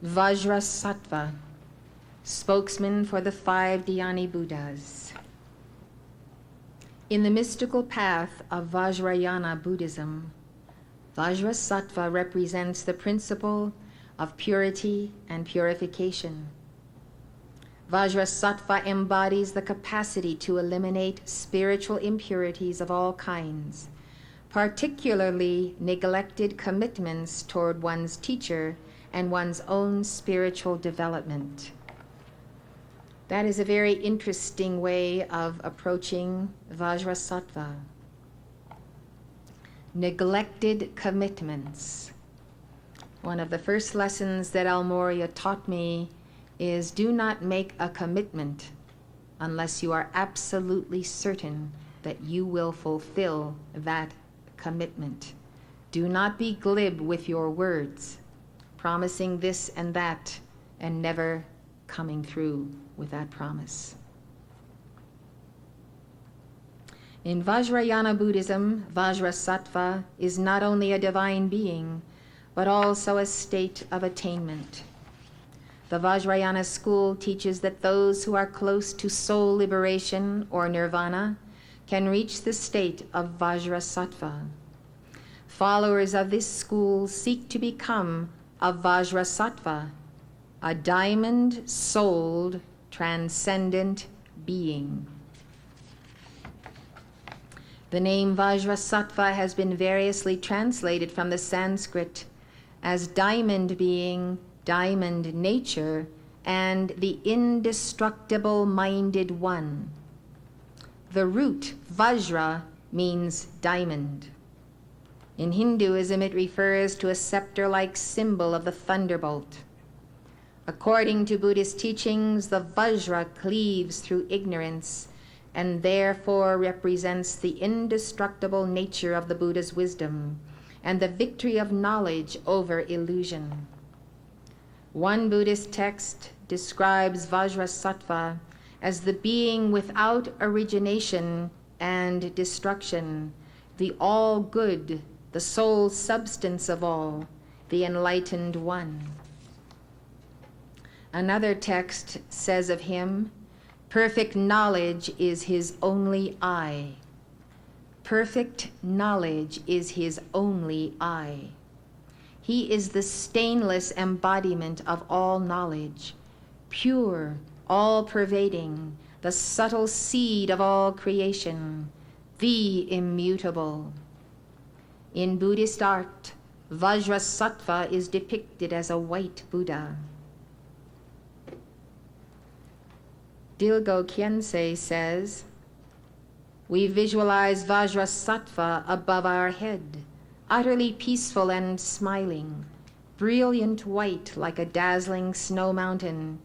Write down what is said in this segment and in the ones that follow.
Vajrasattva, spokesman for the 5 Dhyani Buddhas. In the mystical path of Vajrayana Buddhism, Vajrasattva represents the principle of purity and purification. Vajrasattva embodies the capacity to eliminate spiritual impurities of all kinds, particularly neglected commitments toward one's teacher and one's own spiritual development. That is a very interesting way of approaching Vajrasattva. Neglected commitments. One of the first lessons that Al Moria taught me is do not make a commitment unless you are absolutely certain that you will fulfill that commitment. Do not be glib with your words, promising this and that, and never coming through with that promise. In Vajrayana Buddhism, Vajrasattva is not only a divine being, but also a state of attainment. The Vajrayana school teaches that those who are close to soul liberation or nirvana can reach the state of Vajrasattva. Followers of this school seek to become a Vajrasattva, a diamond-souled, transcendent being. The name Vajrasattva has been variously translated from the Sanskrit as diamond being, diamond nature, and the indestructible minded one. The root Vajra means diamond. In Hinduism, it refers to a scepter-like symbol of the thunderbolt. According to Buddhist teachings, the Vajra cleaves through ignorance and therefore represents the indestructible nature of the Buddha's wisdom and the victory of knowledge over illusion. One Buddhist text describes Vajrasattva as the being without origination and destruction, the all-good, the sole substance of all, the enlightened one. Another text says of him, perfect knowledge is his only eye. Perfect knowledge is his only eye. He is the stainless embodiment of all knowledge, pure, all-pervading, the subtle seed of all creation, the immutable. In Buddhist art, Vajrasattva is depicted as a white Buddha. Dilgo Khyentse says, we visualize Vajrasattva above our head, utterly peaceful and smiling, brilliant white like a dazzling snow mountain,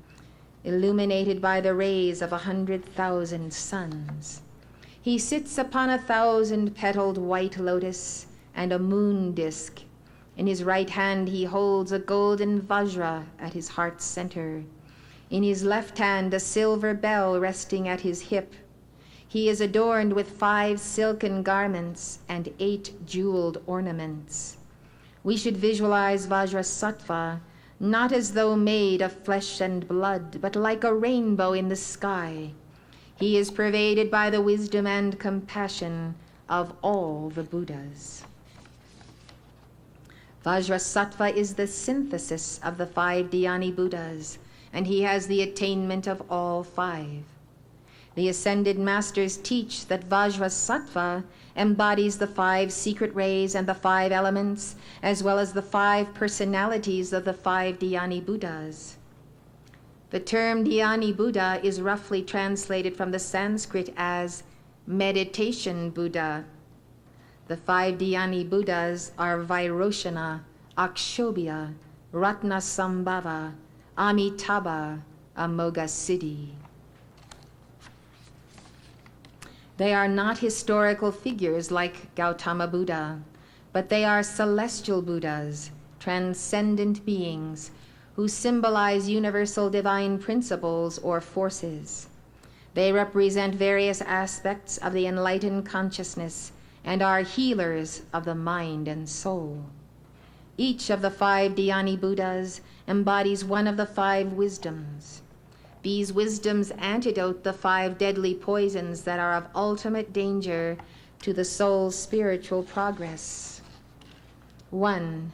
illuminated by the rays of 100,000 suns. He sits upon a 1,000-petaled white lotus and a moon disk. In his right hand he holds a golden Vajra at his heart's center. In his left hand a silver bell resting at his hip. He is adorned with 5 silken garments and 8 jeweled ornaments. We should visualize Vajrasattva not as though made of flesh and blood, but like a rainbow in the sky. He is pervaded by the wisdom and compassion of all the Buddhas. Vajrasattva is the synthesis of the 5 Dhyani Buddhas, and he has the attainment of all 5. The ascended masters teach that Vajrasattva embodies the 5 secret rays and the 5 elements, as well as the 5 personalities of the 5 Dhyani Buddhas. The term Dhyani Buddha is roughly translated from the Sanskrit as meditation Buddha. The 5 Dhyani Buddhas are Vairochana, Akshobhya, Ratnasambhava, Amitabha, Amoghasiddhi. They are not historical figures like Gautama Buddha, but they are celestial Buddhas, transcendent beings, who symbolize universal divine principles or forces. They represent various aspects of the enlightened consciousness and are healers of the mind and soul. Each of the 5 Dhyani Buddhas embodies one of the 5 wisdoms. These wisdoms antidote the 5 deadly poisons that are of ultimate danger to the soul's spiritual progress. 1.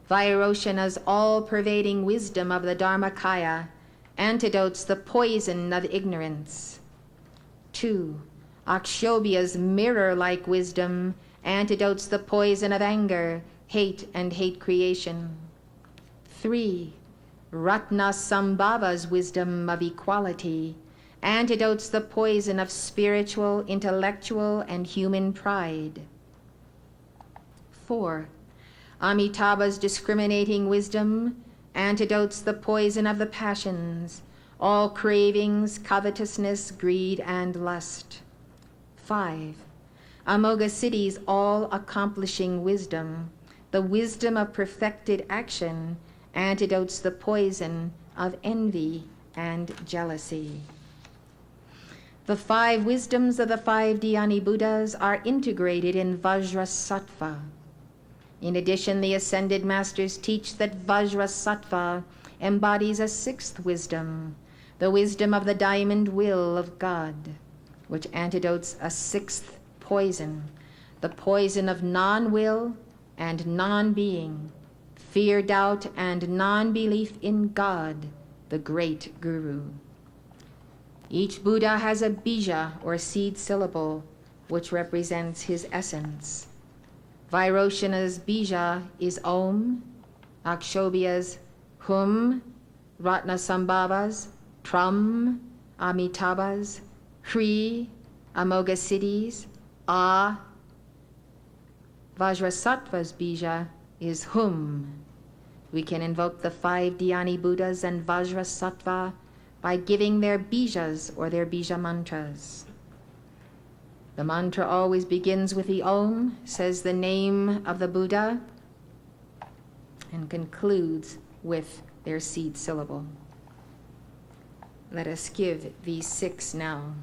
Vajrasattva's all-pervading wisdom of the Dharmakaya antidotes the poison of ignorance. 2. Akshobhya's mirror-like wisdom antidotes the poison of anger, hate, and hate creation. 3. Ratnasambhava's wisdom of equality antidotes the poison of spiritual, intellectual, and human pride. 4. Amitabha's discriminating wisdom antidotes the poison of the passions, all cravings, covetousness, greed, and lust. 5. Amoghasiddhi's all-accomplishing wisdom, the wisdom of perfected action, antidotes the poison of envy and jealousy. The 5 wisdoms of the 5 Dhyani Buddhas are integrated in Vajrasattva. In addition, the Ascended Masters teach that Vajrasattva embodies a 6th wisdom, the wisdom of the diamond will of God, which antidotes a 6th poison, the poison of non-will and non-being, fear, doubt, and non-belief in God, the great Guru. Each Buddha has a bija, or seed syllable, which represents his essence. Vajrasattva's bija is Om, Akshobhya's Hum, Ratnasambhava's Tram, Amitabha's Hri, Amoghasiddhi's A. Vajrasattva's bija is Hum. We can invoke the 5 Dhyani Buddhas and Vajrasattva by giving their bijas or their bija mantras. The mantra always begins with the Om, says the name of the Buddha, and concludes with their seed syllable. Let us give these 6 now.